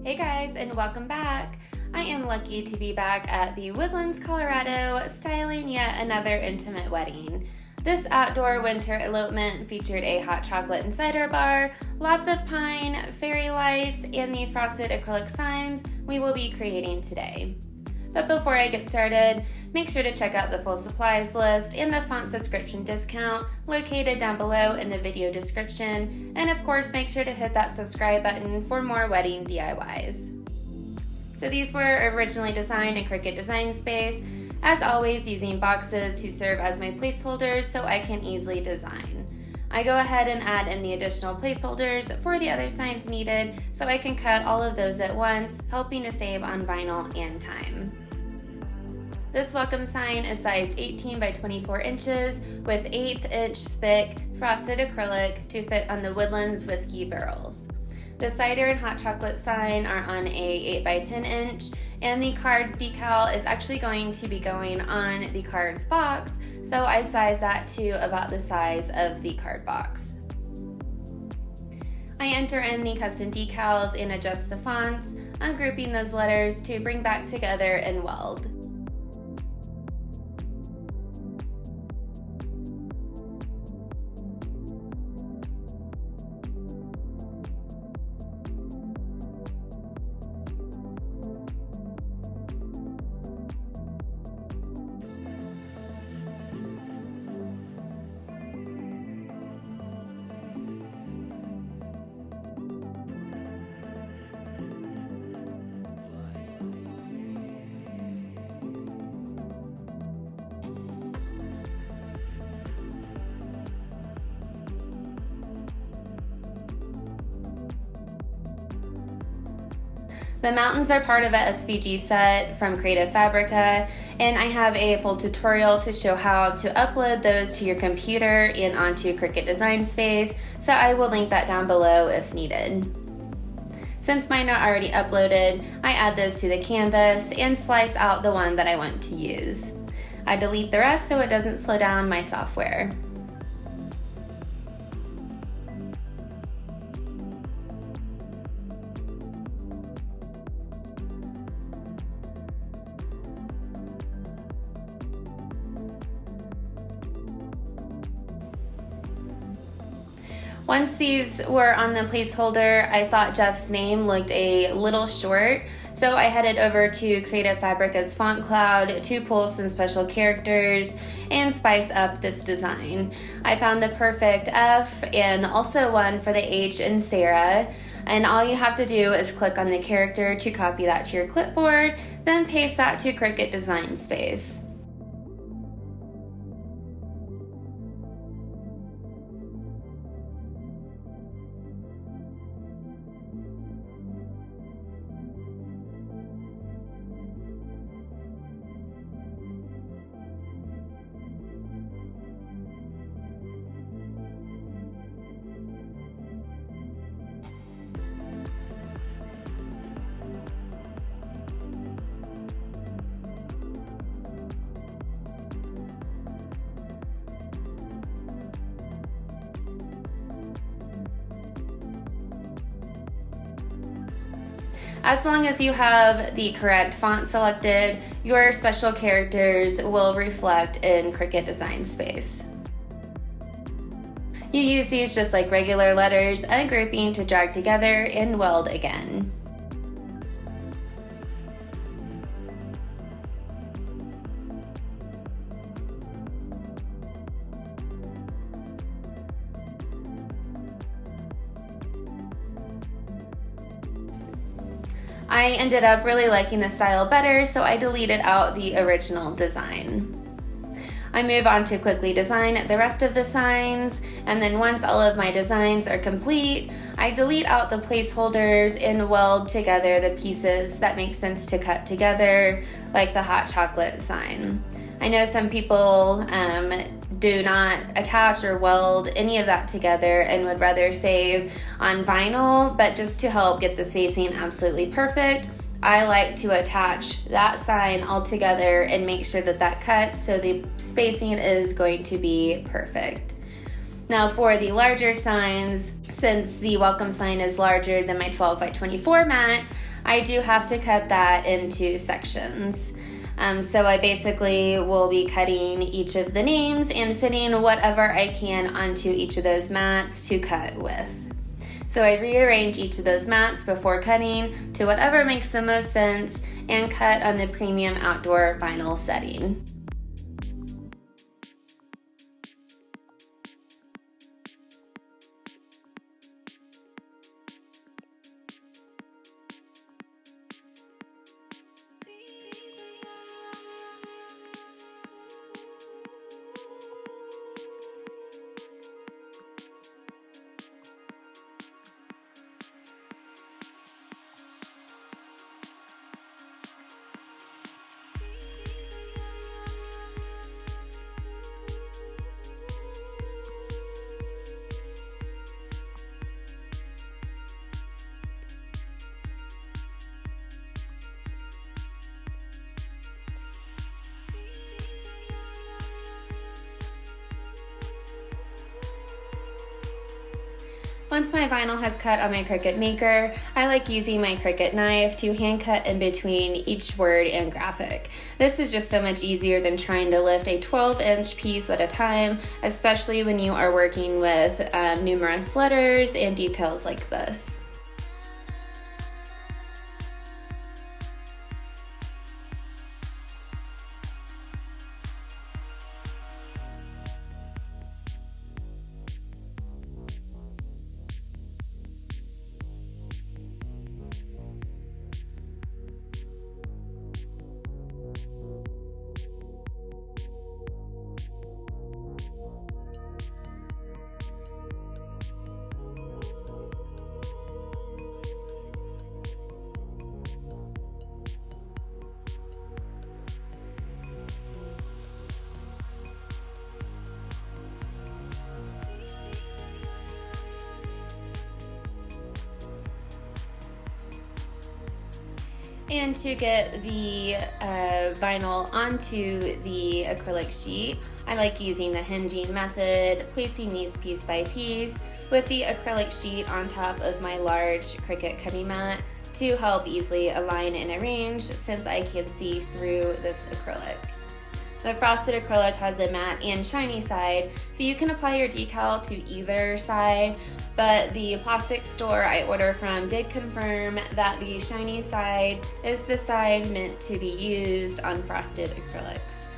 Hey guys, and welcome back. I am lucky to be back at the Woodlands, Colorado, styling yet another intimate wedding. This outdoor winter elopement featured a hot chocolate and cider bar, lots of pine, fairy lights, and the frosted acrylic signs we will be creating today. But before I get started, make sure to check out the full supplies list and the font subscription discount located down below in the video description. And of course, make sure to hit that subscribe button for more wedding DIYs. So these were originally designed in Cricut Design Space, as always using boxes to serve as my placeholders so I can easily design. I go ahead and add in the additional placeholders for the other signs needed so I can cut all of those at once, helping to save on vinyl and time. This welcome sign is sized 18 by 24 inches with 1/8 inch thick frosted acrylic to fit on the Woodlands whiskey barrels. The cider and hot chocolate sign are on a 8 by 10 inch, and the cards decal is actually going to be going on the cards box, so I size that to about the size of the card box. I enter in the custom decals and adjust the fonts, ungrouping those letters to bring back together and weld. The mountains are part of a SVG set from Creative Fabrica, and I have a full tutorial to show how to upload those to your computer and onto Cricut Design Space, so I will link that down below if needed. Since mine are already uploaded, I add those to the canvas and slice out the one that I want to use. I delete the rest so it doesn't slow down my software. Once these were on the placeholder, I thought Jeff's name looked a little short, so I headed over to Creative Fabrica's Font Cloud to pull some special characters and spice up this design. I found the perfect F and also one for the H in Sarah, and all you have to do is click on the character to copy that to your clipboard, then paste that to Cricut Design Space. As long as you have the correct font selected, your special characters will reflect in Cricut Design Space. You use these just like regular letters, ungrouping to drag together and weld again. I ended up really liking the style better, so I deleted out the original design. I move on to quickly design the rest of the signs, and then once all of my designs are complete, I delete out the placeholders and weld together the pieces that make sense to cut together, like the hot chocolate sign. I know some people do not attach or weld any of that together and would rather save on vinyl, but just to help get the spacing absolutely perfect, I like to attach that sign all together and make sure that that cuts so the spacing is going to be perfect. Now for the larger signs, since the welcome sign is larger than my 12 by 24 mat, I do have to cut that into sections. So I basically will be cutting each of the names and fitting whatever I can onto each of those mats to cut with. So I rearrange each of those mats before cutting to whatever makes the most sense and cut on the premium outdoor vinyl setting. Once my vinyl has cut on my Cricut Maker, I like using my Cricut knife to hand cut in between each word and graphic. This is just so much easier than trying to lift a 12-inch piece at a time, especially when you are working with numerous letters and details like this. And to get the vinyl onto the acrylic sheet, I like using the hinging method, placing these piece by piece with the acrylic sheet on top of my large Cricut cutting mat to help easily align and arrange since I can see through this acrylic. The frosted acrylic has a matte and shiny side, so you can apply your decal to either side, but the plastic store I order from did confirm that the shiny side is the side meant to be used on frosted acrylics.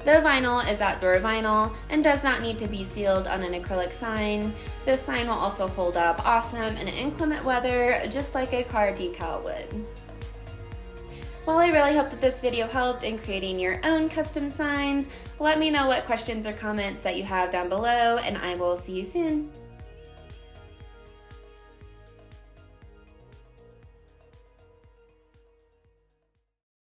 Though vinyl is outdoor vinyl and does not need to be sealed on an acrylic sign, this sign will also hold up awesome in inclement weather, just like a car decal would. Well, I really hope that this video helped in creating your own custom signs. Let me know what questions or comments that you have down below, and I will see you soon.